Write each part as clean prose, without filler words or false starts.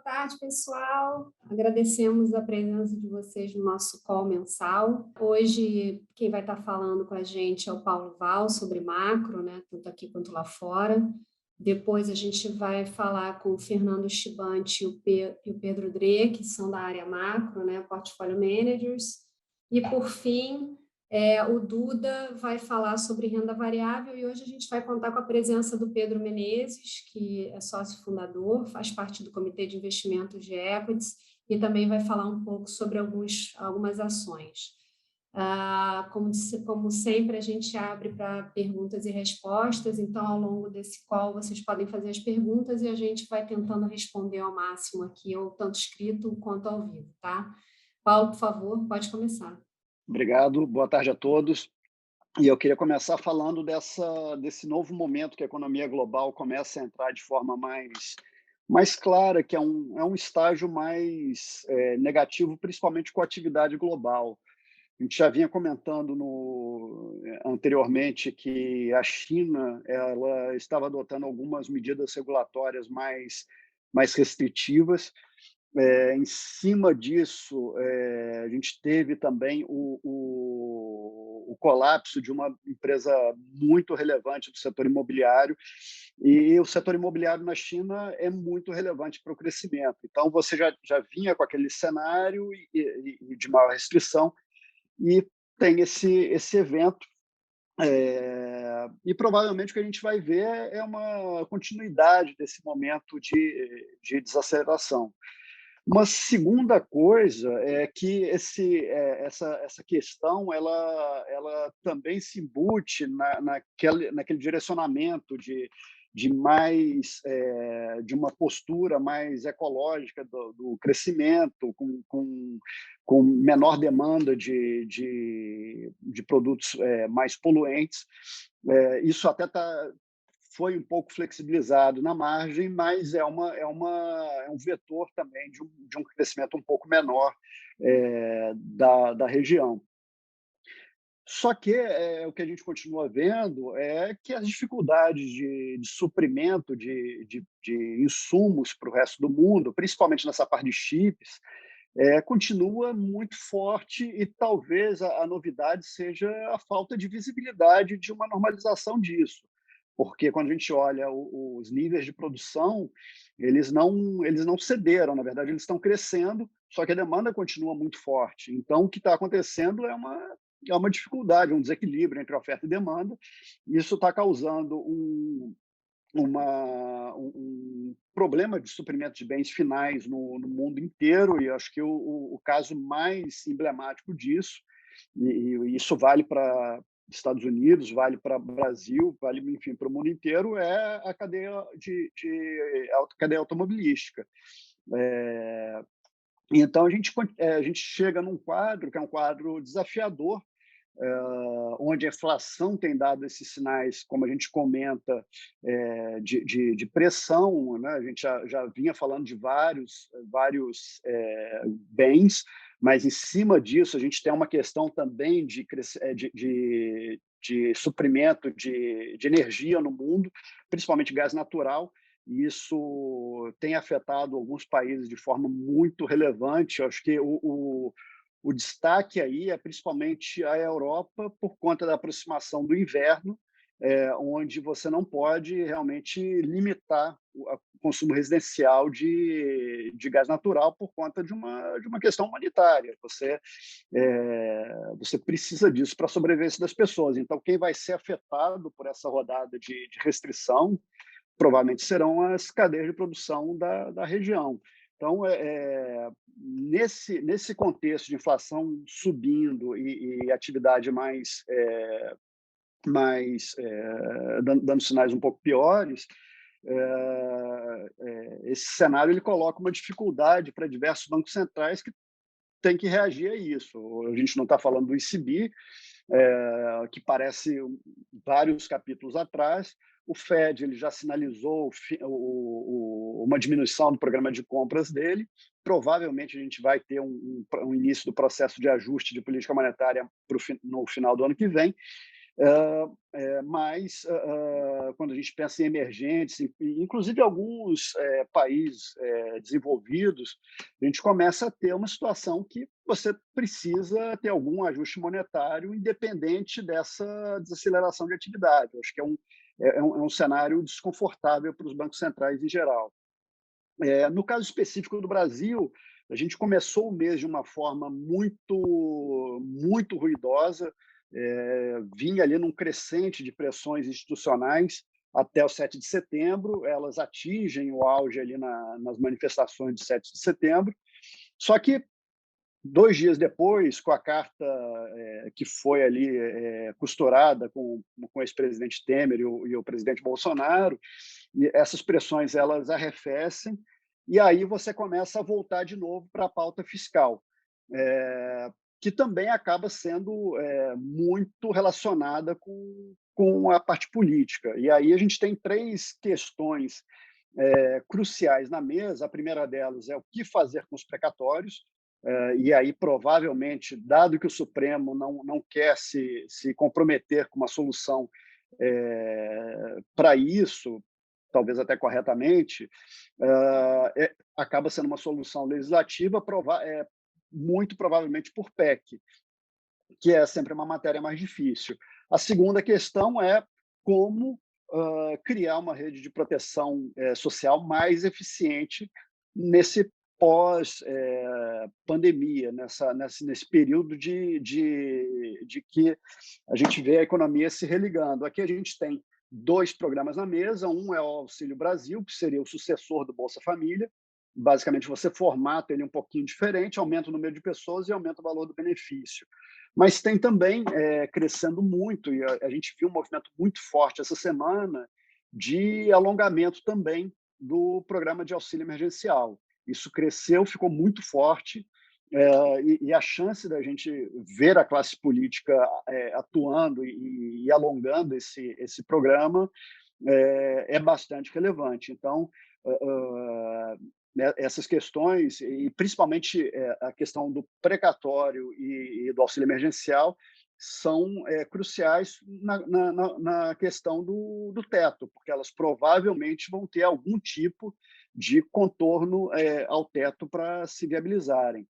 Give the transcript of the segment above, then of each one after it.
tarde, pessoal. Agradecemos a presença de vocês no nosso call mensal. Hoje, quem vai estar falando com a gente é o Paulo Val, sobre macro, né, tanto aqui quanto lá fora. Depois a gente vai falar com o Fernando Chibante e o Pedro Drê, que são da área macro, né, Portfolio Managers. E, por fim, o Duda vai falar sobre renda variável e hoje a gente vai contar com a presença do Pedro Menezes, que é sócio fundador, faz parte do Comitê de Investimentos de Equities e também vai falar um pouco sobre algumas ações. Como sempre, a gente abre para perguntas e respostas, então, ao longo desse call, vocês podem fazer as perguntas e a gente vai tentando responder ao máximo aqui, ou tanto escrito quanto ao vivo, tá? Paulo, por favor, pode começar. Obrigado, boa tarde a todos. E eu queria começar falando desse novo momento que a economia global começa a entrar de forma mais clara, que é um estágio mais negativo, principalmente com a atividade global. A gente já vinha comentando anteriormente que a China ela estava adotando algumas medidas regulatórias mais restritivas. Em cima disso, a gente teve também o colapso de uma empresa muito relevante do setor imobiliário, e o setor imobiliário na China é muito relevante para o crescimento. Então, você já vinha com aquele cenário e de maior restrição, e tem esse evento, e provavelmente o que a gente vai ver é uma continuidade desse momento de desaceleração. Uma segunda coisa é que essa questão ela também se embute naquele direcionamento de uma postura mais ecológica do crescimento, com menor demanda de produtos mais poluentes. Isso até foi um pouco flexibilizado na margem, mas é um vetor também de um crescimento um pouco menor da região. Só que o que a gente continua vendo é que as dificuldades de suprimento de insumos para o resto do mundo, principalmente nessa parte de chips, continua muito forte, e talvez a novidade seja a falta de visibilidade de uma normalização disso. Porque quando a gente olha os níveis de produção, eles não cederam, na verdade, eles estão crescendo, só que a demanda continua muito forte. Então, o que está acontecendo é uma dificuldade, um desequilíbrio entre oferta e demanda. Isso está causando um problema de suprimento de bens finais no mundo inteiro, e acho que o caso mais emblemático disso, e isso vale para Estados Unidos, vale para Brasil, vale, enfim, para o mundo inteiro, é a cadeia cadeia automobilística. Então, a gente chega num quadro que é um quadro desafiador, onde a inflação tem dado esses sinais, como a gente comenta, de pressão, né? A gente já vinha falando de vários bens, mas em cima disso a gente tem uma questão também de suprimento de energia no mundo, principalmente gás natural, e isso tem afetado alguns países de forma muito relevante. Eu acho que o destaque aí é principalmente a Europa, por conta da aproximação do inverno, onde você não pode realmente limitar o consumo residencial de gás natural por conta de uma questão humanitária. Você precisa disso para a sobrevivência das pessoas. Então, quem vai ser afetado por essa rodada de restrição provavelmente serão as cadeias de produção da região. Então, nesse contexto de inflação subindo e atividade dando sinais um pouco piores, esse cenário ele coloca uma dificuldade para diversos bancos centrais que têm que reagir a isso. A gente não está falando do ECB, que parece vários capítulos atrás. O Fed ele já sinalizou uma diminuição do programa de compras dele. Provavelmente a gente vai ter um início do processo de ajuste de política monetária no final do ano que vem. Mas, quando a gente pensa em emergentes, inclusive alguns países desenvolvidos, a gente começa a ter uma situação que você precisa ter algum ajuste monetário independente dessa desaceleração de atividade. Eu acho que é um cenário desconfortável para os bancos centrais em geral. No caso específico do Brasil, a gente começou o mês de uma forma muito ruidosa, vinha ali num crescente de pressões institucionais até o 7 de setembro, elas atingem o auge ali nas manifestações de 7 de setembro, só que 2 dias depois, com a carta que foi ali costurada com o ex-presidente Temer e o presidente Bolsonaro, e essas pressões elas arrefecem, e aí você começa a voltar de novo para a pauta fiscal, eh, que também acaba sendo muito relacionada com a parte política. E aí a gente tem 3 questões cruciais na mesa. A primeira delas é o que fazer com os precatórios, e aí provavelmente, dado que o Supremo não quer se comprometer com uma solução para isso, talvez até corretamente, acaba sendo uma solução legislativa, muito provavelmente por PEC, que é sempre uma matéria mais difícil. A segunda questão é como criar uma rede de proteção social mais eficiente nesse pós-pandemia, nesse período de que a gente vê a economia se religando. Aqui a gente tem 2 programas na mesa, um é o Auxílio Brasil, que seria o sucessor do Bolsa Família. Basicamente, você formata ele um pouquinho diferente, aumenta o número de pessoas e aumenta o valor do benefício. Mas tem também, crescendo muito, e a gente viu um movimento muito forte essa semana, de alongamento também do programa de auxílio emergencial. Isso cresceu, ficou muito forte, e a chance da gente ver a classe política atuando e alongando esse programa é bastante relevante. Então, essas questões, e principalmente a questão do precatório e do auxílio emergencial, são cruciais na questão do teto, porque elas provavelmente vão ter algum tipo de contorno ao teto para se viabilizarem.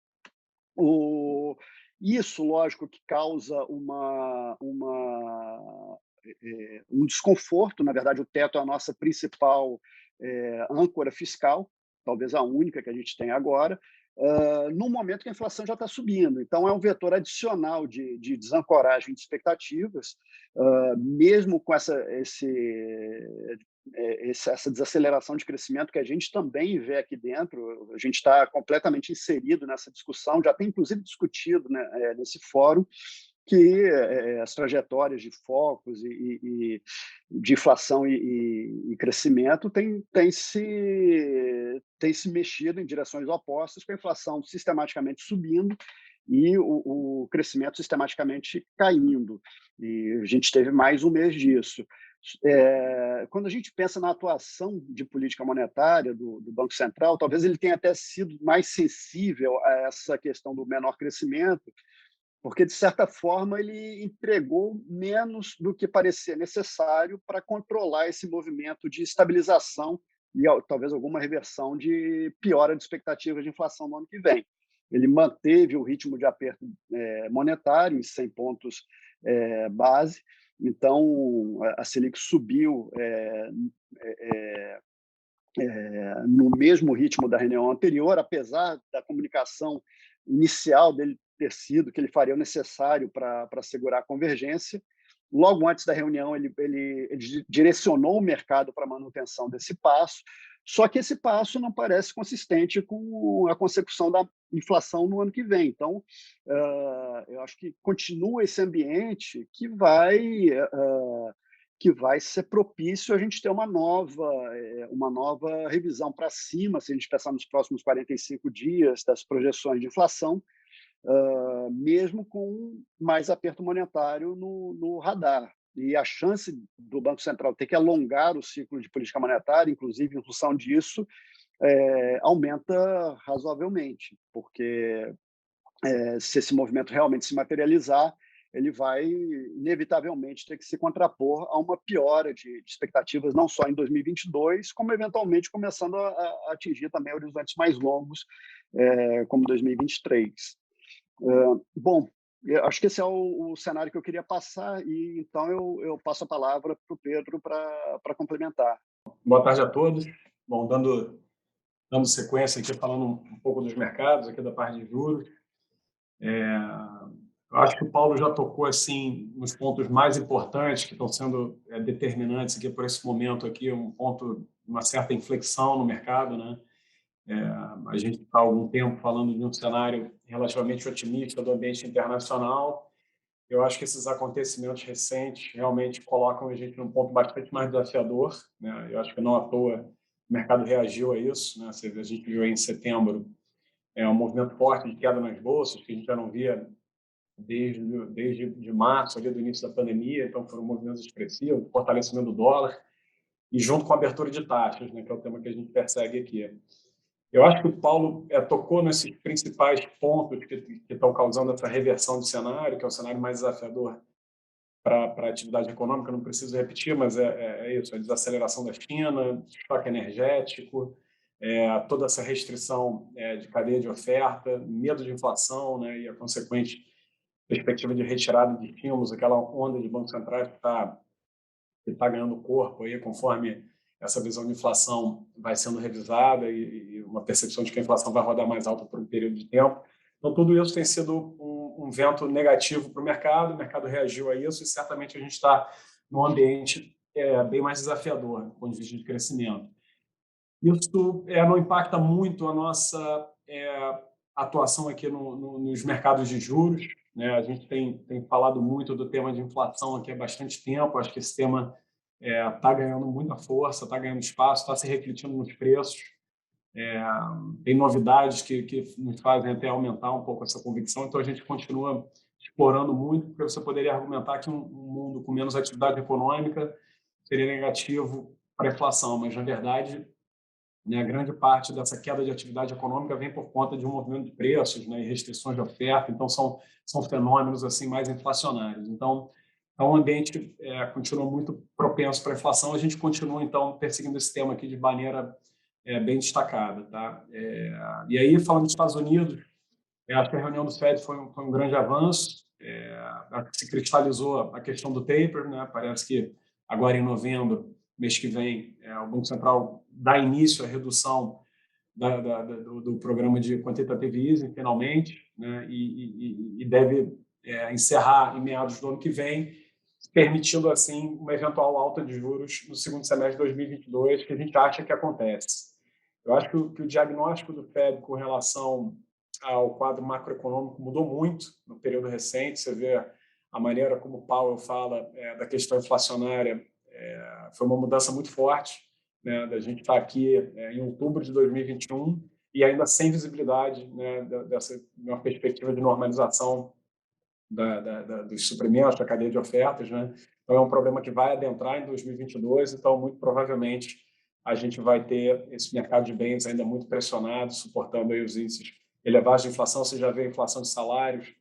Isso, lógico, que causa um desconforto. Na verdade, o teto é a nossa principal âncora fiscal, talvez a única que a gente tem agora, no momento que a inflação já está subindo. Então, é um vetor adicional de desancoragem de expectativas, mesmo com essa desaceleração de crescimento que a gente também vê aqui dentro. A gente está completamente inserido nessa discussão, já tem inclusive discutido, né, nesse fórum, que as trajetórias de focos e de inflação e crescimento têm se mexido em direções opostas, com a inflação sistematicamente subindo e o crescimento sistematicamente caindo. E a gente teve mais um mês disso. Quando a gente pensa na atuação de política monetária do Banco Central, talvez ele tenha até sido mais sensível a essa questão do menor crescimento, porque, de certa forma, ele entregou menos do que parecia necessário para controlar esse movimento de estabilização e talvez alguma reversão de piora de expectativas de inflação no ano que vem. Ele manteve o ritmo de aperto monetário em 100 pontos base. Então, a Selic subiu no mesmo ritmo da reunião anterior, apesar da comunicação inicial dele ter sido que ele faria o necessário para assegurar a convergência. Logo antes da reunião, ele direcionou o mercado para a manutenção desse passo, só que esse passo não parece consistente com a consecução da inflação no ano que vem. Então, eu acho que continua esse ambiente que vai ser propício a gente ter uma nova revisão para cima, se a gente pensar nos próximos 45 dias das projeções de inflação, mesmo com mais aperto monetário no radar. E a chance do Banco Central ter que alongar o ciclo de política monetária, inclusive em função disso, aumenta razoavelmente, porque se esse movimento realmente se materializar, ele vai inevitavelmente ter que se contrapor a uma piora de expectativas, não só em 2022, como eventualmente começando a atingir também horizontes mais longos, como 2023. Bom, eu acho que esse é o cenário que eu queria passar, e então eu passo a palavra para o Pedro para complementar. Boa tarde a todos. Bom, dando sequência aqui, falando um pouco dos mercados, aqui da parte de juros. Eu acho que o Paulo já tocou assim nos pontos mais importantes que estão sendo determinantes aqui por esse momento aqui, um ponto, uma certa inflexão no mercado, né? A gente está há algum tempo falando de um cenário relativamente otimista do ambiente internacional. Eu acho que esses acontecimentos recentes realmente colocam a gente num ponto bastante mais desafiador, né? Eu acho que não à toa o mercado reagiu a isso, né? A gente viu aí em setembro um movimento forte de queda nas bolsas, que a gente já não via desde de março, ali do início da pandemia. Então foram movimentos expressivos, fortalecimento do dólar e junto com a abertura de taxas, né? Que é o tema que a gente persegue aqui. Eu acho que o Paulo tocou nesses principais pontos que estão causando essa reversão de cenário, que é o cenário mais desafiador para a atividade econômica. Não preciso repetir, mas é isso: a desaceleração da China, estoque energético, toda essa restrição de cadeia de oferta, medo de inflação, né, e a consequente perspectiva de retirada de estímulos, aquela onda de bancos centrais que tá ganhando corpo aí, conforme essa visão de inflação vai sendo revisada e uma percepção de que a inflação vai rodar mais alta por um período de tempo. Então, tudo isso tem sido um vento negativo para o mercado reagiu a isso, e certamente a gente está num ambiente bem mais desafiador do ponto de vista de crescimento. Isso não impacta muito a nossa atuação aqui nos mercados de juros, né? A gente tem falado muito do tema de inflação aqui há bastante tempo. Acho que esse tema está ganhando muita força, está ganhando espaço, está se refletindo nos preços. Tem novidades que nos fazem até aumentar um pouco essa convicção. Então, a gente continua explorando muito, porque você poderia argumentar que um mundo com menos atividade econômica seria negativo para a inflação, mas, na verdade, né, a grande parte dessa queda de atividade econômica vem por conta de um movimento de preços, né, e restrições de oferta. Então, são fenômenos assim mais inflacionários. Então, o ambiente continua muito propenso para a inflação. A gente continua, então, perseguindo esse tema aqui de maneira bem destacada. Tá? E aí, falando dos Estados Unidos, acho que a reunião do Fed foi um grande avanço. Acho que se cristalizou a questão do taper, né? Parece que agora em novembro, mês que vem, o Banco Central dá início à redução do programa de quantitative easing, finalmente, né? E deve encerrar em meados do ano que vem, permitindo, assim, uma eventual alta de juros no segundo semestre de 2022, que a gente acha que acontece. Eu acho que o diagnóstico do Fed com relação ao quadro macroeconômico mudou muito no período recente. Você vê a maneira como o Powell fala da questão inflacionária, foi uma mudança muito forte, né? Da gente estar aqui em outubro de 2021 e ainda sem visibilidade, né, dessa uma perspectiva de normalização dos suprimentos, da cadeia de ofertas, né? Então, é um problema que vai adentrar em 2022, então, muito provavelmente, a gente vai ter esse mercado de bens ainda muito pressionado, suportando aí os índices elevados de inflação. Você já vê a inflação de salários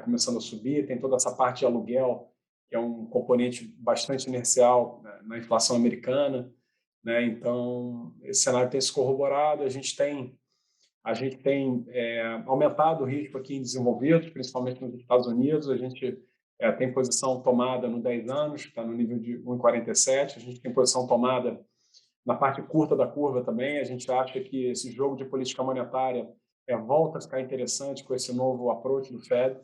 começando a subir, tem toda essa parte de aluguel, que é um componente bastante inercial, né, na inflação americana, né? Então, esse cenário tem se corroborado. A gente tem aumentado o risco aqui em desenvolvidos, principalmente nos Estados Unidos. A gente tem posição tomada no 10 anos, que está no nível de 1,47. A gente tem posição tomada na parte curta da curva também. A gente acha que esse jogo de política monetária volta a ficar interessante com esse novo approach do Fed.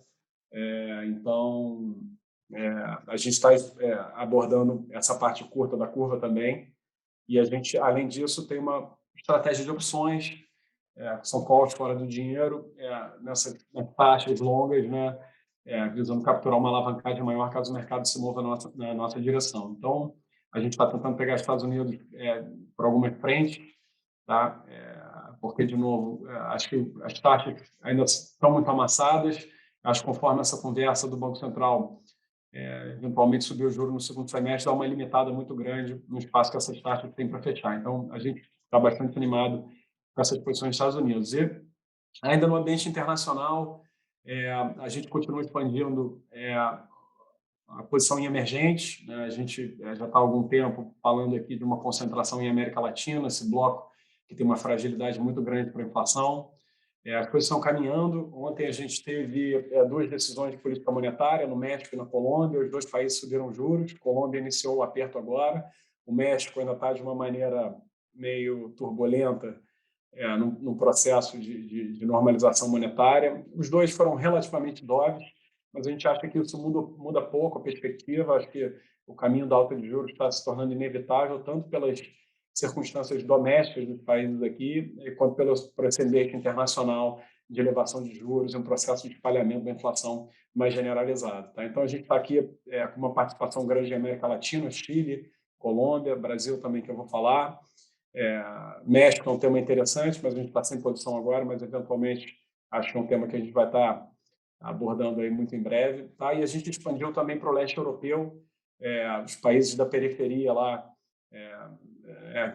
Então, a gente está abordando essa parte curta da curva também. E a gente, além disso, tem uma estratégia de opções, são calls fora do dinheiro, nessas taxas longas, né, visando capturar uma alavancagem maior caso o mercado se mova na nossa direção. Então, a gente está tentando pegar os Estados Unidos por alguma frente, tá? Porque, de novo, acho que as taxas ainda estão muito amassadas. Acho que, conforme essa conversa do Banco Central eventualmente subir o juro no segundo semestre, dá uma limitada muito grande no espaço que essas taxas têm para fechar. Então, a gente está bastante animado com essas posições dos Estados Unidos. E, ainda no ambiente internacional, a gente continua expandindo a posição em emergentes, né? A gente já está há algum tempo falando aqui de uma concentração em América Latina, esse bloco que tem uma fragilidade muito grande para a inflação. As coisas estão caminhando. Ontem a gente teve 2 decisões de política monetária no México e na Colômbia. Os 2 países subiram juros. A Colômbia iniciou o aperto agora. O México ainda está de uma maneira meio turbulenta no processo de normalização monetária. Os 2 foram relativamente doves, mas a gente acha que isso muda pouco a perspectiva. Acho que o caminho da alta de juros está se tornando inevitável, tanto pelas circunstâncias domésticas dos países aqui, quanto por esse ambiente internacional de elevação de juros e um processo de espalhamento da inflação mais generalizado. Tá? Então, a gente está aqui com uma participação grande em América Latina, Chile, Colômbia, Brasil também, que eu vou falar. México é um tema interessante, mas a gente está sem posição agora, mas, eventualmente, acho que é um tema que a gente vai estar abordando aí muito em breve. Tá? E a gente expandiu também para o leste europeu, os países da periferia lá,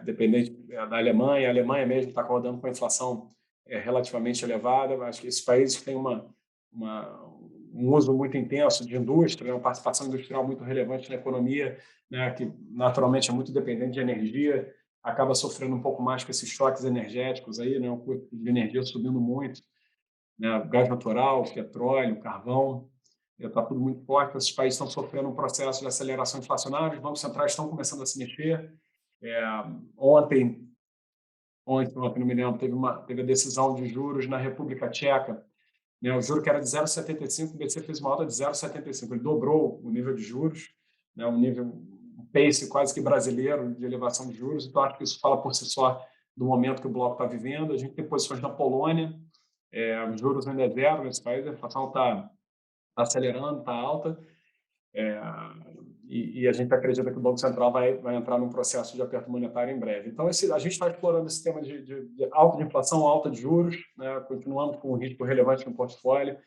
dependente da Alemanha. A Alemanha mesmo está rodando com a inflação relativamente elevada. Acho que esses países têm um uso muito intenso de indústria, uma participação industrial muito relevante na economia, né, que naturalmente é muito dependente de energia, acaba sofrendo um pouco mais com esses choques energéticos aí, né, o custo de energia subindo muito, né, gás natural, petróleo, carvão, está tudo muito forte. Esses países estão sofrendo um processo de aceleração inflacionária, os bancos centrais estão começando a se mexer. Ontem, não me lembro, teve a decisão de juros na República Tcheca, né? O juro que era de 0,75, o BC fez uma alta de 0,75, ele dobrou o nível de juros, né? Um pace quase que brasileiro de elevação de juros. Então, acho que isso fala por si só do momento que o bloco está vivendo. A gente tem posições na Polônia, os juros ainda é zero nesse país, a inflação está acelerando, está alta. E a gente acredita que o Banco Central vai entrar num processo de aperto monetário em breve. Então, a gente está explorando esse tema de alta de inflação, alta de juros, né? Continuamos com um risco relevante no portfólio,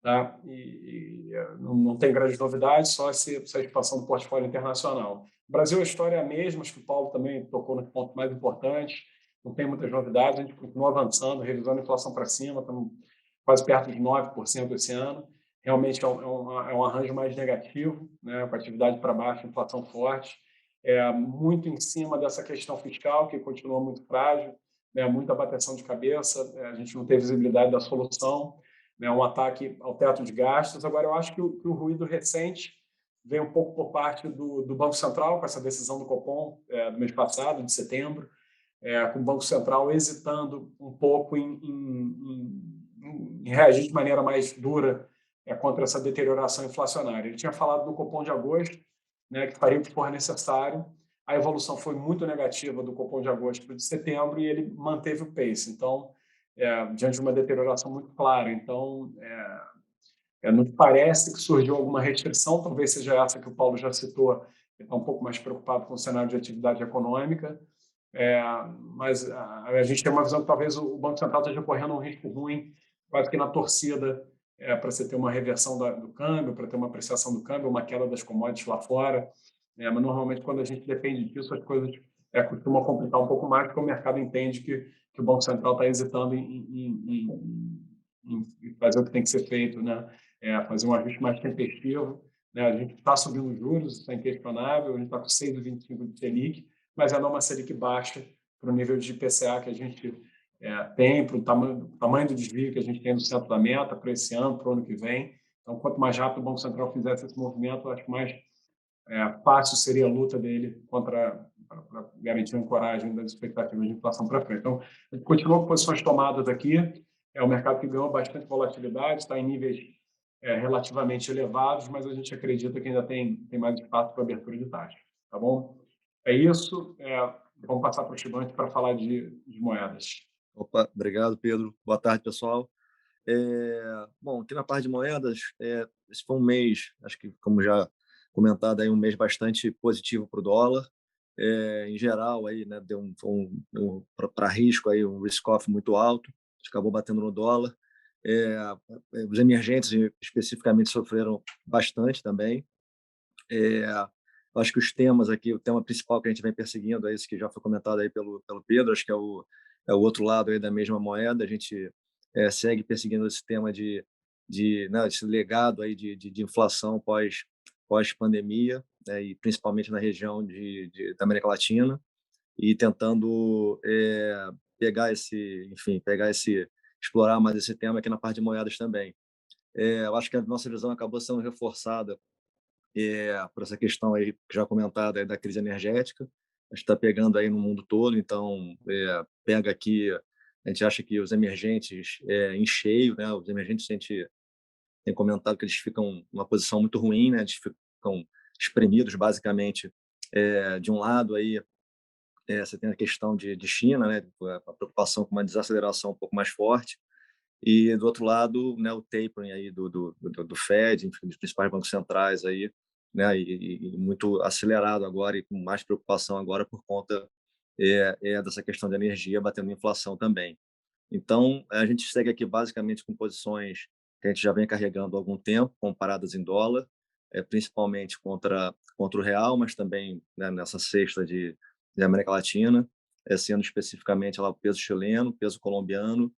tá? E não tem grandes novidades, só essa expansão do portfólio internacional. No Brasil, a história é a mesma, acho que o Paulo também tocou nos pontos mais importantes, não tem muitas novidades, a gente continua avançando, revisando a inflação para cima, estamos quase perto de 9% esse ano. Realmente é um arranjo mais negativo, né? Com a atividade para baixo, inflação forte, muito em cima dessa questão fiscal, que continua muito frágil, né? Muita bateção de cabeça, a gente não tem visibilidade da solução, né? Um ataque ao teto de gastos. Agora, eu acho que o ruído recente vem um pouco por parte do Banco Central, com essa decisão do Copom do mês passado, de setembro, com o Banco Central hesitando um pouco em reagir de maneira mais dura contra essa deterioração inflacionária. Ele tinha falado no Copom de agosto, né, que faria o que for necessário. A evolução foi muito negativa do Copom de agosto para o de setembro e ele manteve o pace. Então, diante de uma deterioração muito clara. Então, nos parece que surgiu alguma restrição, talvez seja essa que o Paulo já citou, ele está um pouco mais preocupado com o cenário de atividade econômica, mas a gente tem uma visão que talvez o Banco Central esteja correndo um risco ruim, quase que na torcida, para você ter uma reversão do câmbio, para ter uma apreciação do câmbio, uma queda das commodities lá fora. Mas normalmente, quando a gente depende disso, as coisas costumam complicar um pouco mais, porque o mercado entende que o Banco Central está hesitando em fazer o que tem que ser feito, né? Fazer um ajuste mais tempestivo. Né? A gente está subindo os juros, isso é inquestionável, a gente está com 6,25 de Selic, mas não uma Selic baixa para o nível de IPCA que a gente tem, para o tamanho do desvio que a gente tem no centro da meta para esse ano, para o ano que vem. Então, quanto mais rápido o Banco Central fizesse esse movimento, eu acho que mais fácil seria a luta dele para garantir a ancoragem das expectativas de inflação para frente. Então, a gente continua com posições tomadas aqui. É um mercado que ganhou bastante volatilidade, está em níveis relativamente elevados, mas a gente acredita que ainda tem mais espaço para abertura de taxa. Tá bom? É isso. Vamos passar para o Chibante para falar de moedas. Opa, obrigado, Pedro. Boa tarde, pessoal. Bom, aqui na parte de moedas, esse foi um mês, acho que, como já comentado, aí, um mês bastante positivo para o dólar. Em geral, aí, né, deu para risco aí, um risk-off muito alto, acabou batendo no dólar. Os emergentes, especificamente, sofreram bastante também. Acho que os temas aqui, o tema principal que a gente vem perseguindo é esse que já foi comentado aí pelo Pedro, acho que é o outro lado aí da mesma moeda. A gente segue perseguindo esse tema de esse legado aí de inflação pós pós-pandemia, né, e principalmente na região da América Latina, e tentando explorar mais esse tema aqui na parte de moedas também. Eu acho que a nossa visão acabou sendo reforçada por essa questão aí que já comentada aí da crise energética. A gente está pegando aí no mundo todo, então pega aqui, a gente acha que os emergentes em cheio, né? Os emergentes a gente tem comentado que eles ficam numa posição muito ruim, né? Eles ficam espremidos basicamente de um lado aí você tem a questão de China, né? A preocupação com uma desaceleração um pouco mais forte, e do outro lado, né, o tapering aí do Fed, enfim, dos principais bancos centrais aí, né, e muito acelerado agora e com mais preocupação agora por conta dessa questão de energia batendo inflação também. Então, a gente segue aqui basicamente com posições que a gente já vem carregando há algum tempo, comparadas em dólar, principalmente contra o real, mas também, né, nessa cesta de América Latina, sendo especificamente lá o peso chileno, o peso colombiano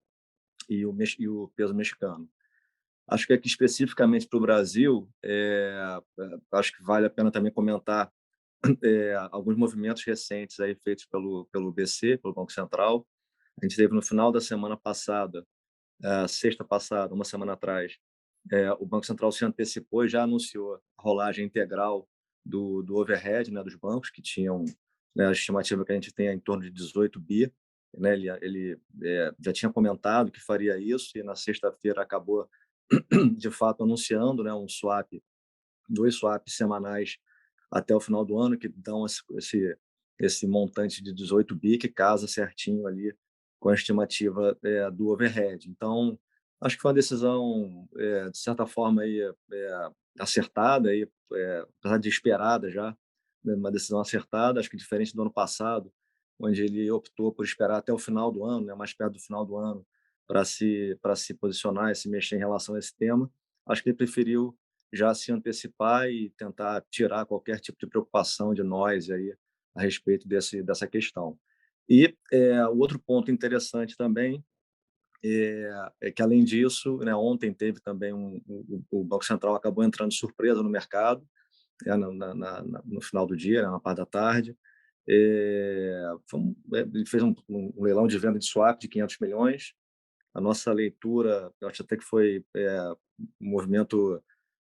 e o peso mexicano. Acho que aqui especificamente para o Brasil, acho que vale a pena também comentar alguns movimentos recentes aí feitos pelo BC, pelo Banco Central. A gente teve no final da semana passada, sexta passada, uma semana atrás, o Banco Central se antecipou e já anunciou a rolagem integral do overhead, né, dos bancos, que tinham, né, a estimativa que a gente tem é em torno de 18 bi. Né, ele já tinha comentado que faria isso e na sexta-feira acabou, de fato, anunciando, né, dois swaps semanais até o final do ano, que dão esse montante de 18 bi, que casa certinho ali com a estimativa do overhead. Então, acho que foi uma decisão, de certa forma, acertada, apesar de esperada já, né, uma decisão acertada, acho que diferente do ano passado, onde ele optou por esperar até o final do ano, né, mais perto do final do ano, para se posicionar e se mexer em relação a esse tema. Acho que ele preferiu já se antecipar e tentar tirar qualquer tipo de preocupação de nós aí a respeito dessa questão. E o outro ponto interessante também é que, além disso, né, ontem teve também o Banco Central acabou entrando de surpresa no mercado, no final do dia, né, na parte da tarde. Ele fez um leilão de venda de swap de 500 milhões. A nossa leitura, eu acho até que foi um movimento,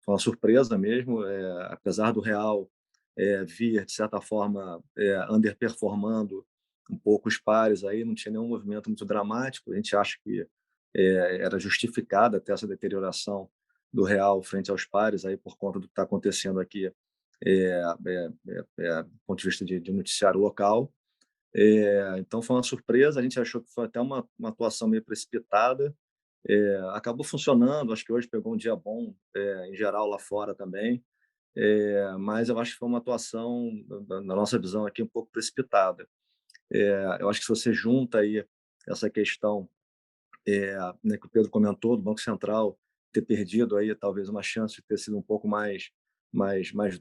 foi uma surpresa mesmo, apesar do real vir, de certa forma, underperformando um pouco os pares, aí não tinha nenhum movimento muito dramático. A gente acha que era justificada até essa deterioração do real frente aos pares, aí por conta do que está acontecendo aqui, do ponto de vista de noticiário local. Então foi uma surpresa, a gente achou que foi até uma atuação meio precipitada, acabou funcionando, acho que hoje pegou um dia bom, em geral lá fora também, mas eu acho que foi uma atuação, na nossa visão aqui, um pouco precipitada. Eu acho que se você junta aí essa questão, né, que o Pedro comentou, do Banco Central ter perdido aí talvez uma chance de ter sido um pouco mais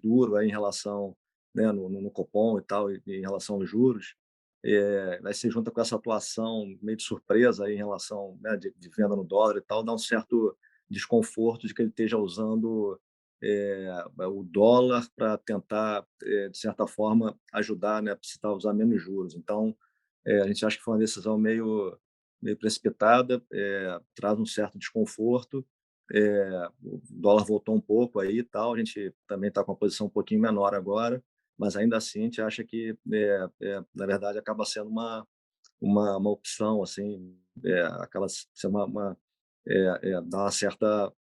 duro aí em relação, né, no Copom e tal, em relação aos juros, aí se junta com essa atuação meio de surpresa aí em relação, né, de venda no dólar e tal, dá um certo desconforto de que ele esteja usando o dólar para tentar, de certa forma, ajudar, né, a usar menos juros. Então, a gente acha que foi uma decisão meio precipitada, traz um certo desconforto. O dólar voltou um pouco aí e tal, a gente também está com uma posição um pouquinho menor agora, mas ainda assim a gente acha que, na verdade, acaba sendo uma opção, assim, acaba sendo dá uma certa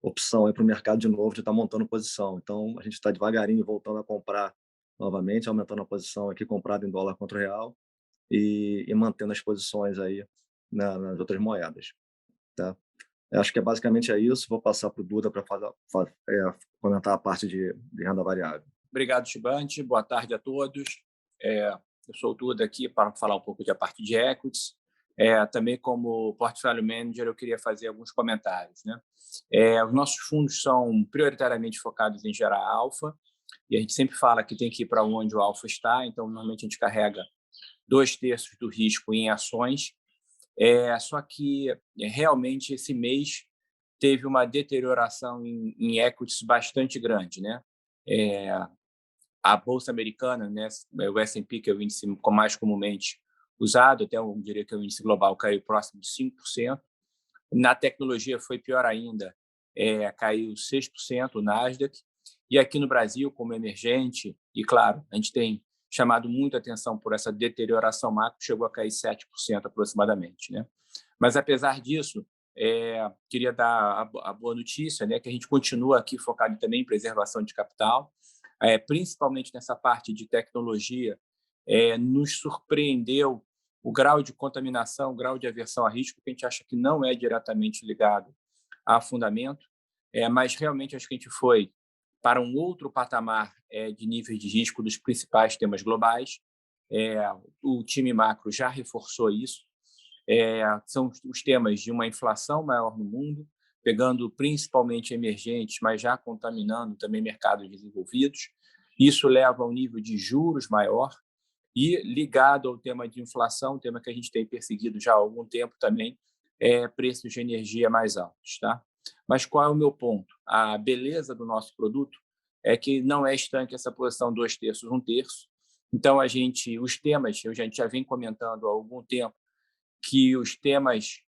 opção para o mercado de novo de estar montando posição. Então, a gente está devagarinho voltando a comprar novamente, aumentando a posição aqui comprada em dólar contra o real e mantendo as posições aí nas outras moedas. Tá? Eu acho que basicamente é isso. Vou passar para o Duda para comentar a parte de renda variável. Obrigado, Chibante. Boa tarde a todos. Eu sou o Duda aqui para falar um pouco da parte de equities. Também, como portfólio manager, eu queria fazer alguns comentários, né? Os nossos fundos são prioritariamente focados em gerar alfa, e a gente sempre fala que tem que ir para onde o alfa está, então, normalmente, a gente carrega 2/3 do risco em ações. Só que, realmente, esse mês teve uma deterioração em equities bastante grande, né? A Bolsa Americana, né, o S&P, que é o índice mais comumente usado, até eu diria que o índice global caiu próximo de 5%. Na tecnologia foi pior ainda, caiu 6%, o Nasdaq. E aqui no Brasil, como emergente, e claro, a gente tem chamado muita atenção por essa deterioração macro, chegou a cair 7% aproximadamente, né? Mas, apesar disso, queria dar a boa notícia, né, que a gente continua aqui focado também em preservação de capital, principalmente nessa parte de tecnologia. Nos surpreendeu o grau de contaminação, o grau de aversão a risco, que a gente acha que não é diretamente ligado a fundamento, mas realmente acho que a gente foi para um outro patamar de níveis de risco dos principais temas globais. O time macro já reforçou isso. São os temas de uma inflação maior no mundo, pegando principalmente emergentes, mas já contaminando também mercados desenvolvidos. Isso leva a um nível de juros maior e, ligado ao tema de inflação, um tema que a gente tem perseguido já há algum tempo também, preços de energia mais altos, tá? Mas qual é o meu ponto? A beleza do nosso produto é que não é estanque essa posição 2/3, 1/3. Então, os temas, a gente já vem comentando há algum tempo, que os temas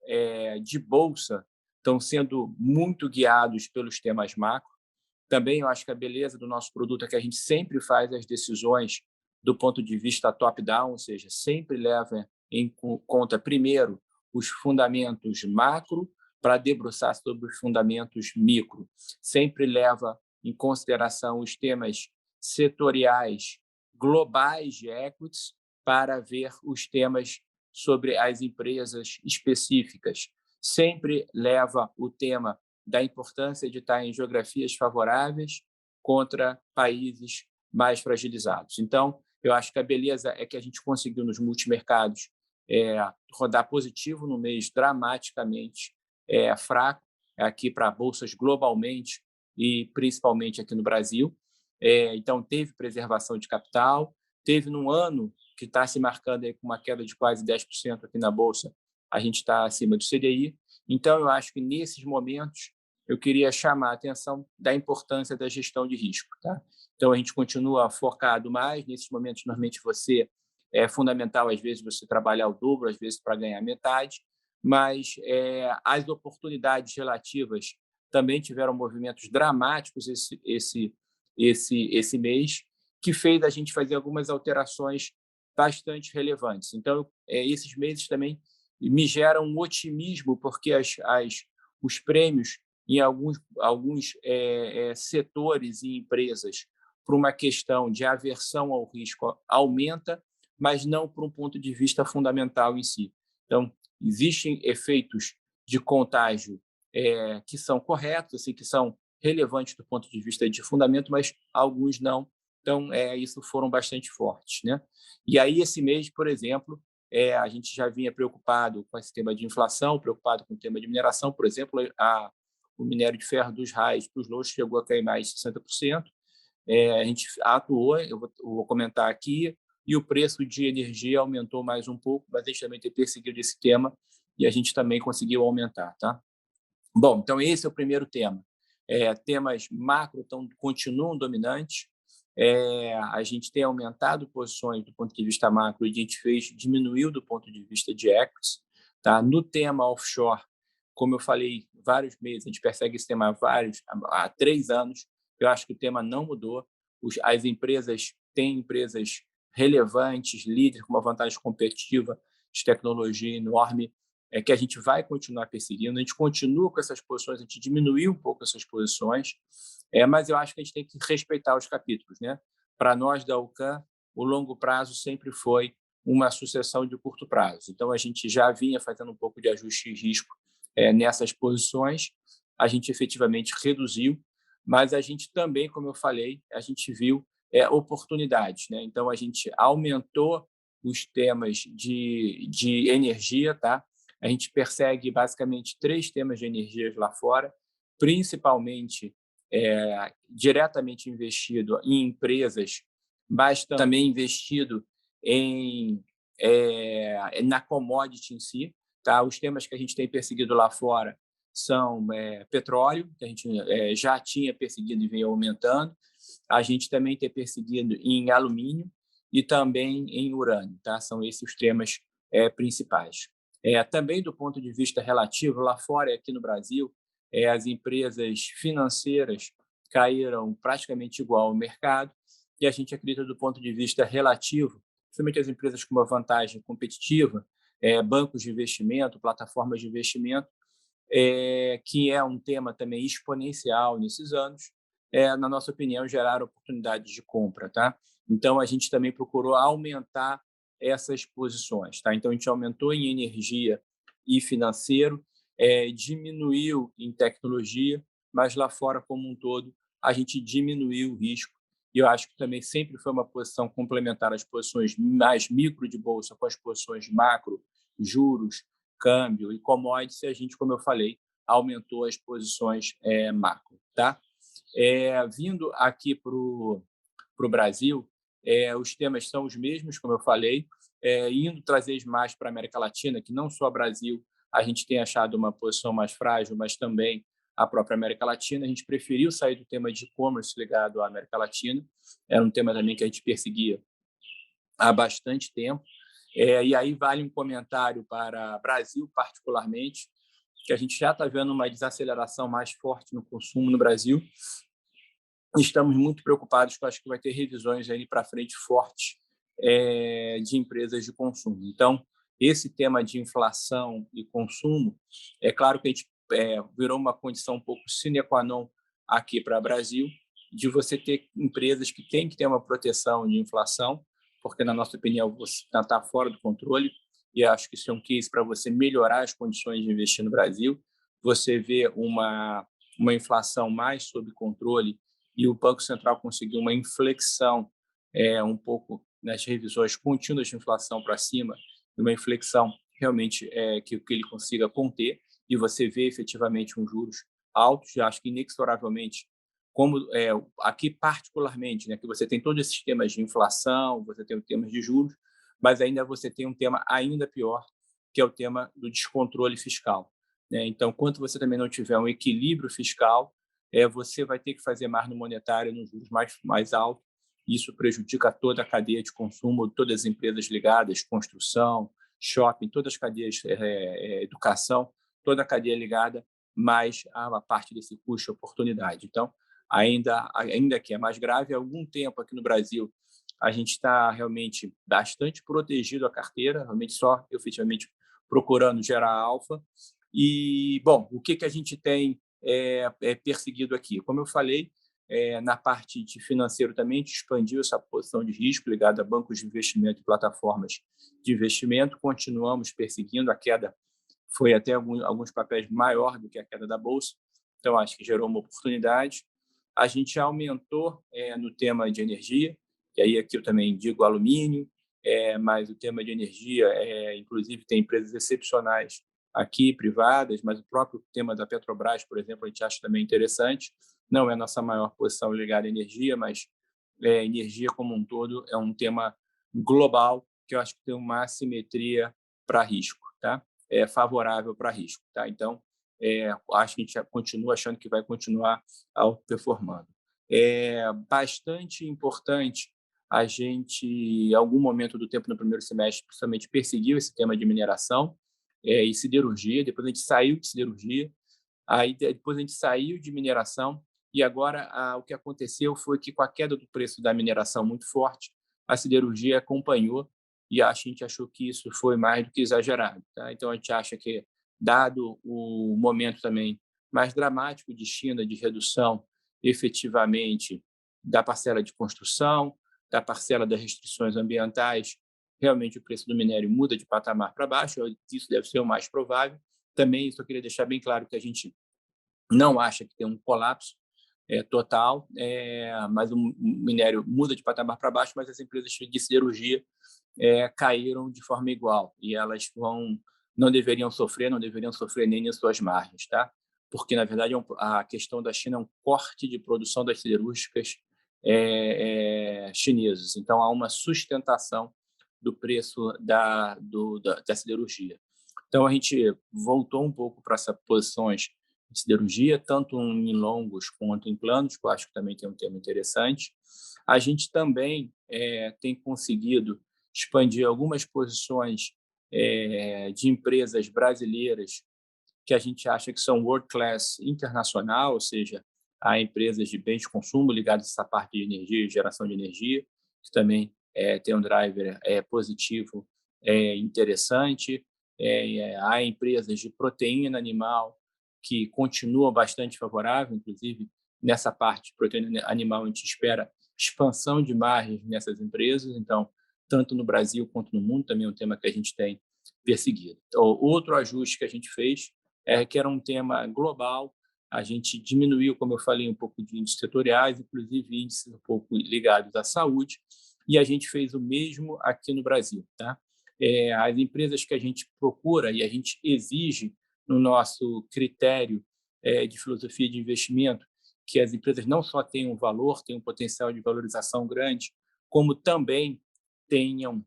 de bolsa estão sendo muito guiados pelos temas macro. Também eu acho que a beleza do nosso produto é que a gente sempre faz as decisões do ponto de vista top-down, ou seja, sempre leva em conta, primeiro, os fundamentos macro para debruçar sobre os fundamentos micro. Sempre leva em consideração os temas setoriais globais de equities para ver os temas sobre as empresas específicas. Sempre leva o tema da importância de estar em geografias favoráveis contra países mais fragilizados. Então, eu acho que a beleza é que a gente conseguiu, nos multimercados, rodar positivo no mês dramaticamente fraco, aqui para bolsas globalmente e principalmente aqui no Brasil. Então, teve preservação de capital, teve num ano que está se marcando aí com uma queda de quase 10% aqui na Bolsa, a gente está acima do CDI. Então, eu acho que, nesses momentos, eu queria chamar a atenção da importância da gestão de risco, tá? Então, a gente continua focado mais. Nesses momentos, normalmente, é fundamental, às vezes, você trabalhar o dobro, às vezes, para ganhar metade, mas as oportunidades relativas também tiveram movimentos dramáticos esse mês, que fez a gente fazer algumas alterações bastante relevantes. Então, esses meses também me geram um otimismo, porque os prêmios em alguns setores e empresas, por uma questão de aversão ao risco, aumenta, mas não por um ponto de vista fundamental em si. Então, existem efeitos de contágio que são corretos, assim, que são relevantes do ponto de vista de fundamento, mas alguns não. Então, isso foram bastante fortes, né? E aí, esse mês, por exemplo, a gente já vinha preocupado com esse tema de inflação, preocupado com o tema de mineração. Por exemplo, o minério de ferro dos raios para os lows chegou a cair mais de 60%. A gente atuou, eu vou comentar aqui, e o preço de energia aumentou mais um pouco, mas a gente também tem perseguido esse tema e a gente também conseguiu aumentar, tá? Bom, então esse é o primeiro tema. Temas macro continuam dominantes. A gente tem aumentado posições do ponto de vista macro e a gente diminuiu do ponto de vista de equities, tá? No tema offshore, como eu falei, vários meses, a gente persegue esse tema há 3 anos. Eu acho que o tema não mudou. As empresas têm empresas relevantes, líderes, com uma vantagem competitiva de tecnologia enorme, que a gente vai continuar perseguindo. A gente continua com essas posições, a gente diminuiu um pouco essas posições, mas eu acho que a gente tem que respeitar os capítulos, né? Para nós da UCAN, o longo prazo sempre foi uma sucessão de curto prazo. Então, a gente já vinha fazendo um pouco de ajuste de risco nessas posições. A gente efetivamente reduziu, mas a gente também, como eu falei, a gente viu oportunidades, né? Então, a gente aumentou os temas de energia, tá? A gente persegue basicamente 3 temas de energias lá fora, principalmente diretamente investido em empresas, mas também investido na commodity em si, tá? Os temas que a gente tem perseguido lá fora são petróleo, que a gente já tinha perseguido e veio aumentando. A gente também tem perseguido em alumínio e também em urânio, tá? São esses os temas principais. Também do ponto de vista relativo, lá fora e aqui no Brasil, as empresas financeiras caíram praticamente igual ao mercado, e a gente acredita do ponto de vista relativo, principalmente as empresas com uma vantagem competitiva, bancos de investimento, plataformas de investimento, que é um tema também exponencial nesses anos, na nossa opinião, gerar oportunidades de compra. Tá? Então, a gente também procurou aumentar essas posições. Tá? Então, a gente aumentou em energia e financeiro, diminuiu em tecnologia, mas lá fora, como um todo, a gente diminuiu o risco. E eu acho que também sempre foi uma posição complementar às posições mais micro de bolsa com as posições macro, juros, câmbio e commodities, e a gente, como eu falei, aumentou as posições macro. Tá? Vindo aqui para o Brasil, os temas são os mesmos, como eu falei, indo trazer mais para a América Latina, que não só o Brasil, a gente tem achado uma posição mais frágil, mas também a própria América Latina. A gente preferiu sair do tema de e-commerce ligado à América Latina, era um tema também que a gente perseguia há bastante tempo. E aí vale um comentário para o Brasil, particularmente, que a gente já está vendo uma desaceleração mais forte no consumo no Brasil. Estamos muito preocupados, que eu acho que vai ter revisões aí para frente fortes de empresas de consumo. Então, esse tema de inflação e consumo, é claro que a gente virou uma condição um pouco sine qua non aqui para o Brasil, de você ter empresas que têm que ter uma proteção de inflação, porque, na nossa opinião, você está fora do controle, e acho que isso é um case para você melhorar as condições de investir no Brasil. Você vê uma inflação mais sob controle e o Banco Central conseguiu uma inflexão um pouco nas revisões contínuas de inflação para cima, uma inflexão realmente que ele consiga conter, e você vê efetivamente juros altos. Já acho que inexoravelmente, como aqui particularmente, né, que você tem todos esses temas de inflação, você tem os temas de juros, mas ainda você tem um tema ainda pior, que é o tema do descontrole fiscal. Né? Então, enquanto você também não tiver um equilíbrio fiscal, você vai ter que fazer mais no monetário, nos juros mais altos. Isso prejudica toda a cadeia de consumo, todas as empresas ligadas, construção, shopping, todas as cadeias, educação, toda a cadeia ligada, mais a parte desse custo e oportunidade. Então, ainda que é mais grave, há algum tempo aqui no Brasil, a gente está realmente bastante protegido a carteira, realmente só efetivamente procurando gerar alfa. E, bom, o que a gente tem perseguido aqui? Como eu falei, na parte de financeiro também, a gente expandiu essa posição de risco ligada a bancos de investimento e plataformas de investimento. Continuamos perseguindo. A queda foi até alguns papéis maior do que a queda da Bolsa, então acho que gerou uma oportunidade. A gente aumentou no tema de energia, e aí aqui eu também digo alumínio, mas o tema de energia, inclusive, tem empresas excepcionais aqui, privadas, mas o próprio tema da Petrobras, por exemplo, a gente acha também interessante. Não é a nossa maior posição ligada à energia, mas energia como um todo é um tema global que eu acho que tem uma assimetria para risco, tá? É favorável para risco, tá? Então, acho que a gente continua achando que vai continuar outperformando. É bastante importante a gente, em algum momento do tempo no primeiro semestre, principalmente perseguiu esse tema de mineração e siderurgia. Depois a gente saiu de siderurgia, aí depois a gente saiu de mineração, e agora o que aconteceu foi que, com a queda do preço da mineração muito forte, a siderurgia acompanhou, e a gente achou que isso foi mais do que exagerado. Tá? Então, a gente acha que, dado o momento também mais dramático de China, de redução efetivamente da parcela de construção, da parcela das restrições ambientais, realmente o preço do minério muda de patamar para baixo. Isso deve ser o mais provável. Também só queria deixar bem claro que a gente não acha que tem um colapso total, mas o minério muda de patamar para baixo, mas as empresas de siderurgia caíram de forma igual, e elas não deveriam sofrer nem nas suas margens, tá? Porque, na verdade, a questão da China é um corte de produção das siderúrgicas chinesas. Então, há uma sustentação do preço da siderurgia. Então, a gente voltou um pouco para essas posições siderurgia, tanto em longos quanto em planos, que eu acho que também tem um tema interessante. A gente também tem conseguido expandir algumas posições de empresas brasileiras que a gente acha que são world class internacional, ou seja, há empresas de bens de consumo ligadas a essa parte de energia e geração de energia, que também tem um driver positivo interessante. Há empresas de proteína animal que continuam bastante favorável, inclusive nessa parte de proteína animal a gente espera expansão de margens nessas empresas, então tanto no Brasil quanto no mundo também é um tema que a gente tem perseguido. Então, outro ajuste que a gente fez que era um tema global, a gente diminuiu, como eu falei, um pouco de índices setoriais, inclusive índices um pouco ligados à saúde, e a gente fez o mesmo aqui no Brasil. Tá? As empresas que a gente procura e a gente exige no nosso critério de filosofia de investimento, que as empresas não só tenham um valor, tenham um potencial de valorização grande, como também tenham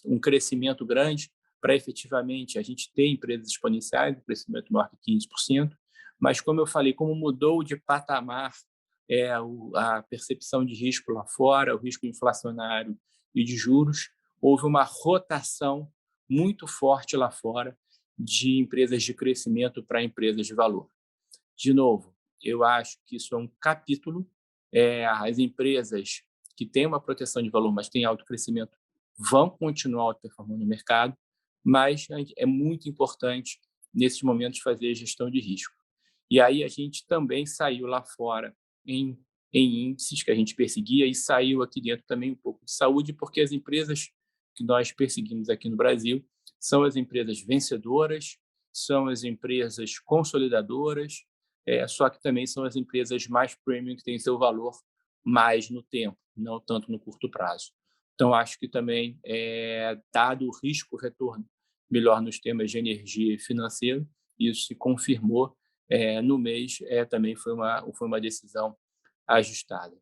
um crescimento grande, para efetivamente a gente ter empresas exponenciais, um crescimento maior que 15%, mas, como eu falei, como mudou de patamar a percepção de risco lá fora, o risco inflacionário e de juros, houve uma rotação muito forte lá fora de empresas de crescimento para empresas de valor. De novo, eu acho que isso é um capítulo. As empresas que têm uma proteção de valor, mas têm alto crescimento, vão continuar performando no mercado, mas é muito importante, nesses momentos, fazer gestão de risco. E aí a gente também saiu lá fora em índices que a gente perseguia e saiu aqui dentro também um pouco de saúde, porque as empresas que nós perseguimos aqui no Brasil são as empresas vencedoras, são as empresas consolidadoras, só que também são as empresas mais premium, que têm seu valor mais no tempo, não tanto no curto prazo. Então, acho que também, dado o risco-retorno melhor nos temas de energia e financeiro, isso se confirmou no mês, também foi uma decisão ajustada.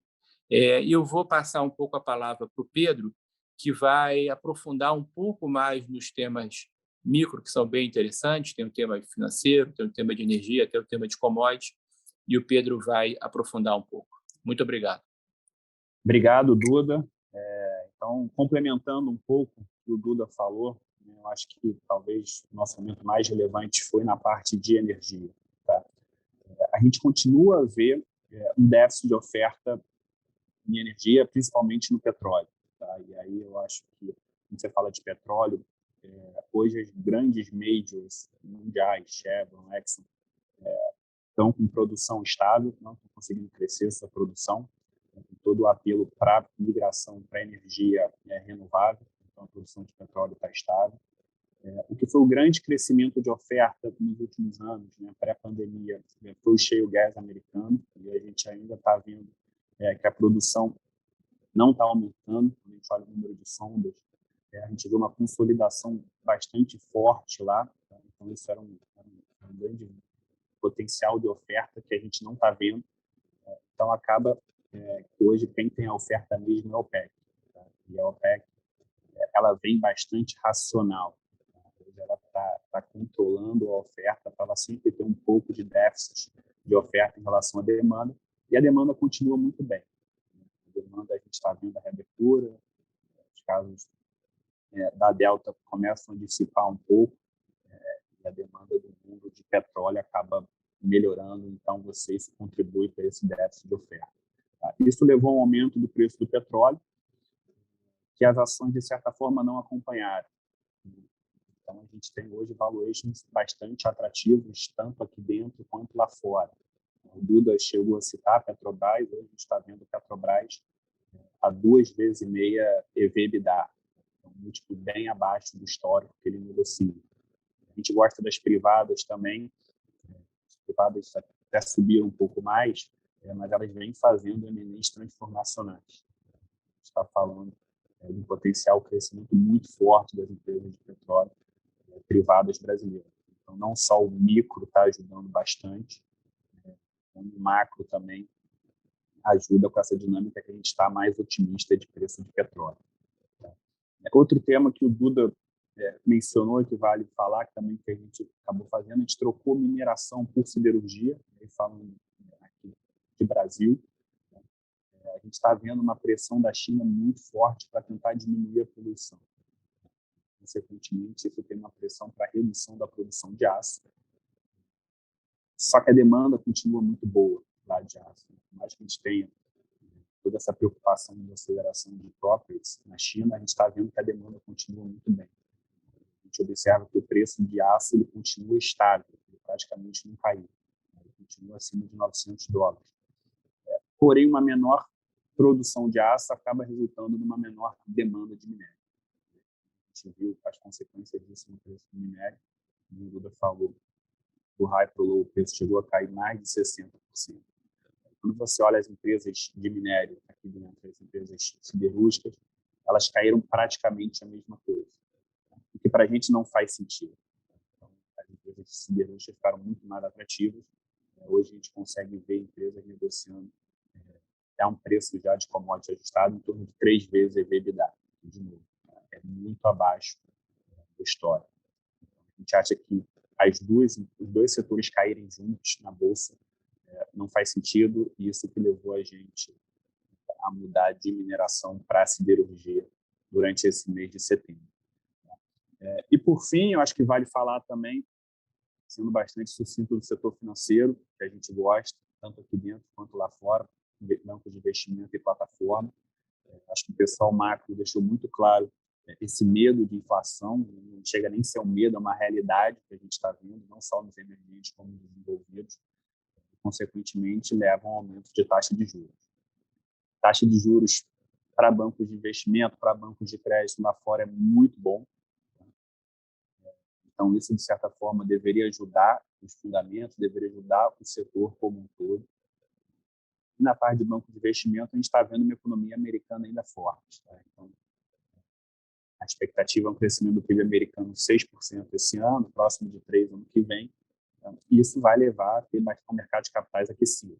E eu vou passar um pouco a palavra para o Pedro, que vai aprofundar um pouco mais nos temas micro, que são bem interessantes. Tem o tema financeiro, tem o tema de energia, tem o tema de commodities, e o Pedro vai aprofundar um pouco. Muito obrigado. Obrigado, Duda. Então, complementando um pouco o que o Duda falou, eu acho que talvez o nosso momento mais relevante foi na parte de energia. Tá? A gente continua a ver um déficit de oferta em energia, principalmente no petróleo. Tá? E aí eu acho que, quando você fala de petróleo, hoje as grandes majors mundiais, Chevron, Exxon, estão com produção estável, não estão conseguindo crescer sua produção, todo o apelo para migração para energia renovável, então a produção de petróleo está estável. O que foi o grande crescimento de oferta nos últimos anos, pré-pandemia, foi o shale gas americano, e a gente ainda está vendo que a produção não está aumentando. Quando a gente olha o número de sondas, a gente vê uma consolidação bastante forte lá, tá? Então isso era um grande potencial de oferta que a gente não está vendo. Então acaba que hoje quem tem a oferta mesmo é a OPEC. Tá? E a OPEC ela vem bastante racional. Tá? Ela está controlando a oferta para ela sempre ter um pouco de déficit de oferta em relação à demanda, e a demanda continua muito bem. A demanda, a gente está vendo a reabertura, os casos da Delta começam a dissipar um pouco, e a demanda do mundo de petróleo acaba melhorando, então isso contribui para esse déficit de oferta. Tá? Isso levou a um aumento do preço do petróleo, que as ações, de certa forma, não acompanharam. Então, a gente tem hoje valuations bastante atrativos, tanto aqui dentro quanto lá fora. O Duda chegou a citar a Petrobras, hoje a gente está vendo a Petrobras a 2,5 vezes EV/EBITDA, um múltiplo bem abaixo do histórico que ele negocia. A gente gosta das privadas também, as privadas até subiram um pouco mais, mas elas vêm fazendo M&As transformacionais. A gente está falando de um potencial crescimento muito forte das empresas de petróleo privadas brasileiras. Então, não só o micro está ajudando bastante, como o macro também ajuda com essa dinâmica que a gente está mais otimista de preço de petróleo. Outro tema que o Duda mencionou, que vale falar, que também que a gente acabou fazendo, a gente trocou mineração por siderurgia, falando aqui de Brasil. A gente está vendo uma pressão da China muito forte para tentar diminuir a poluição. Consequentemente, isso tem uma pressão para a redução da produção de aço. Só que a demanda continua muito boa lá de aço. Por mais que a gente tenha toda essa preocupação de aceleração de profits na China, a gente está vendo que a demanda continua muito bem. A gente observa que o preço de aço ele continua estável, ele praticamente não caiu. Ele continua acima de $900. Porém, uma menor produção de aço acaba resultando numa menor demanda de minério. A gente viu as consequências disso no preço do minério. Como o Duda falou, do high para o low, o preço chegou a cair mais de 60%. Quando você olha as empresas de minério aqui dentro, as empresas siderúrgicas, elas caíram praticamente a mesma coisa, o que para a gente não faz sentido. Então, as empresas siderúrgicas ficaram muito mais atrativas. Hoje a gente consegue ver empresas negociando a um preço já de commodity ajustado em torno de 3 vezes EBITDA, de novo. É muito abaixo do histórico. A gente acha que os dois setores caírem juntos na bolsa não faz sentido, e isso que levou a gente a mudar de mineração para a siderurgia durante esse mês de setembro. E, por fim, eu acho que vale falar também, sendo bastante sucinto, do setor financeiro, que a gente gosta, tanto aqui dentro quanto lá fora, banco de investimento e plataforma. Acho que o pessoal macro deixou muito claro esse medo de inflação, não chega nem a ser um medo, é uma realidade que a gente está vendo, não só nos emergentes como nos desenvolvidos, consequentemente levam ao aumento de taxa de juros. Taxa de juros para bancos de investimento, para bancos de crédito lá fora é muito bom. Então, isso, de certa forma, deveria ajudar os fundamentos, deveria ajudar o setor como um todo. E na parte de banco de investimento, a gente está vendo uma economia americana ainda forte. Tá? Então, a expectativa é um crescimento do PIB americano de 6% esse ano, próximo de 3% ano que vem. Isso vai levar a ter mais um mercado de capitais aquecido.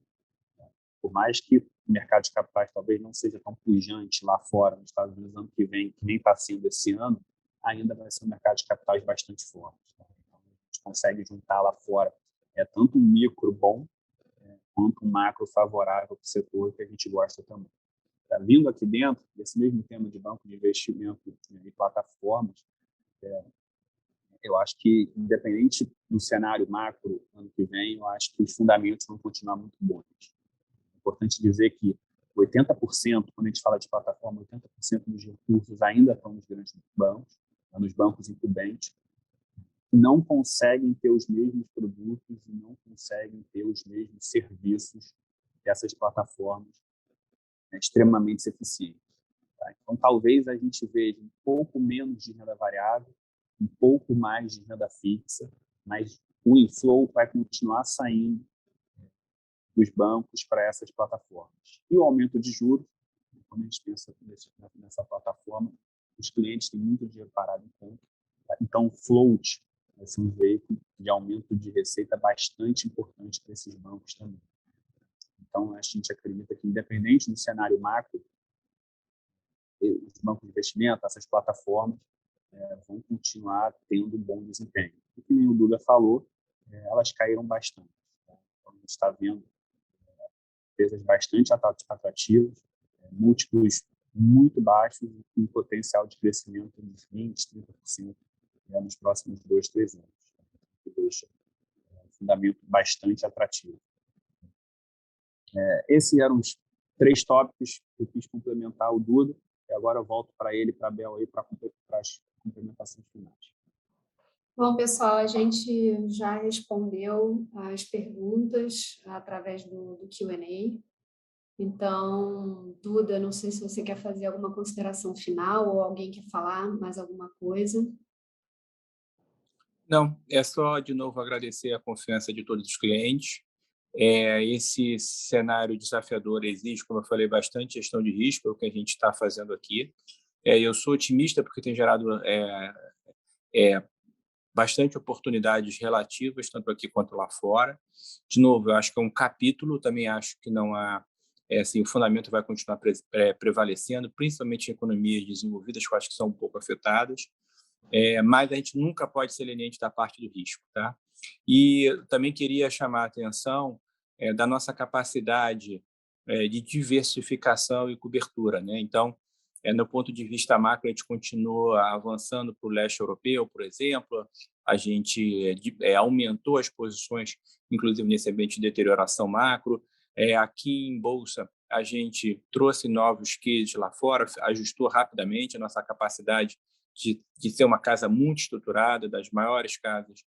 Por mais que o mercado de capitais talvez não seja tão pujante lá fora, nos Estados Unidos, ano que vem, que nem está sendo esse ano, ainda vai ser um mercado de capitais bastante forte. Então, a gente consegue juntar lá fora tanto um micro bom, quanto um macro favorável para o setor, que a gente gosta também. Vindo aqui dentro, desse mesmo tema de banco de investimento e plataformas, eu acho que, independente do cenário macro ano que vem, eu acho que os fundamentos vão continuar muito bons. É importante dizer que 80%, quando a gente fala de plataforma, 80% dos recursos ainda estão nos grandes bancos, nos bancos incumbentes, não conseguem ter os mesmos produtos e não conseguem ter os mesmos serviços que essas plataformas extremamente eficientes. Tá? Então, talvez a gente veja um pouco menos de renda variável, um pouco mais de renda fixa, mas o inflow vai continuar saindo dos bancos para essas plataformas. E o aumento de juros, quando a gente pensa nessa plataforma, os clientes têm muito dinheiro parado em conta. Tá? Então, o float vai ser um veículo de aumento de receita bastante importante para esses bancos também. Então, a gente acredita que, independente do cenário macro, os bancos de investimento, essas plataformas, vão continuar tendo um bom desempenho. E, como o Duda falou, elas caíram bastante. Tá? Então, a gente está vendo empresas bastante atrativas, múltiplos muito baixos e com potencial de crescimento de 20%, 30% nos próximos 2, 3 anos, que deixa um fundamento bastante atrativo. Esses eram os 3 tópicos que eu quis complementar o Duda, e agora eu volto para ele, para a Bel, para as complementações finais. Bom, pessoal, a gente já respondeu as perguntas através do Q&A. Então, Duda, não sei se você quer fazer alguma consideração final ou alguém quer falar mais alguma coisa. Não, é só, de novo, agradecer a confiança de todos os clientes. Esse cenário desafiador exige, como eu falei, bastante gestão de risco, é o que a gente está fazendo aqui. Eu sou otimista porque tem gerado bastante oportunidades relativas, tanto aqui quanto lá fora. De novo, eu acho que é um capítulo, também acho que não há... assim, o fundamento vai continuar prevalecendo, principalmente em economias desenvolvidas, que eu acho que são um pouco afetadas. mas a gente nunca pode ser leniente da parte do risco, tá? E também queria chamar a atenção da nossa capacidade de diversificação e cobertura, né? Então, no ponto de vista macro, a gente continua avançando para o leste europeu, por exemplo, a gente aumentou as posições, inclusive nesse ambiente de deterioração macro. Aqui em Bolsa, a gente trouxe novos cases lá fora, ajustou rapidamente a nossa capacidade de ser uma casa muito estruturada, das maiores casas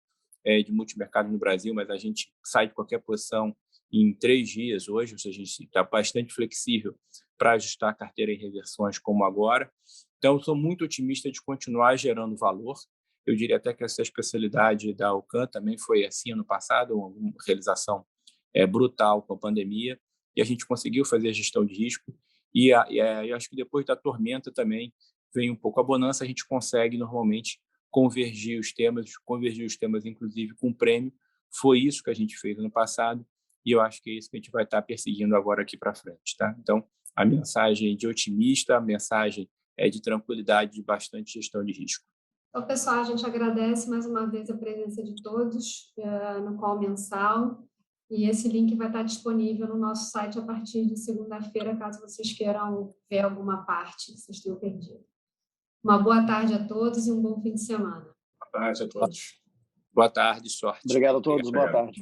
de multimercado no Brasil, mas a gente sai de qualquer posição em 3 dias hoje, ou seja, a gente está bastante flexível para ajustar a carteira em reversões como agora. Então, eu sou muito otimista de continuar gerando valor. Eu diria até que essa especialidade da Alcan também foi assim ano passado, uma realização brutal com a pandemia, e a gente conseguiu fazer a gestão de risco. E eu acho que depois da tormenta também vem um pouco a bonança, a gente consegue normalmente convergir os temas inclusive com prêmio. Foi isso que a gente fez ano passado, e eu acho que é isso que a gente vai estar perseguindo agora aqui para frente, tá? Então, a mensagem de otimista, a mensagem de tranquilidade, de bastante gestão de risco. Então, pessoal, a gente agradece mais uma vez a presença de todos no call mensal, e esse link vai estar disponível no nosso site a partir de segunda-feira, caso vocês queiram ver alguma parte que vocês tenham perdido. Uma boa tarde a todos e um bom fim de semana. Boa tarde a todos. Boa tarde, sorte. Obrigado a todos, boa tarde.